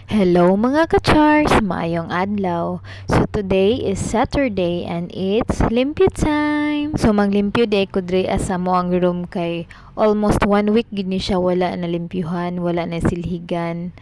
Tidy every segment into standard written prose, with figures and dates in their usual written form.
Hello mga ka-chars! Maayong adlaw. So today is Saturday and it's limpyo time. So maglimpyo day ko dre sa mo ang room kay almost 1 week gid ni siya wala na limpyuhan, wala na silhigan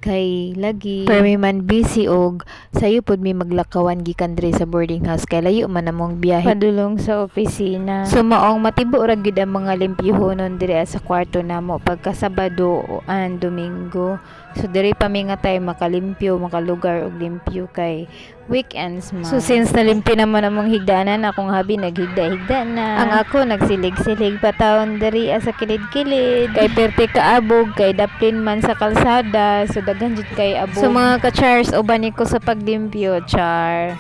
kay lagi pero may man busy og sayo pod may maglakawan gikan dre sa boarding house kay layo man among biyahe padulong sa opisina. So maong matibo ra gid ang mga limpyuhonon dire sa kwarto namo pagka Sabado and Domingo. So dire pa mi nga tayo makalimpyo, makalugar og limpyo kay weekends man. So since nalimpyo naman among higdanan, akong habi naghigda-higda na. Ang ako nagsilig-silig pa taon diri sa kilid-kilid. Kay perte kaabog, kay daplin man sa kalsada. So daghan jud kay abog. So mga ka-chars, uban ko sa paglimpyo, char.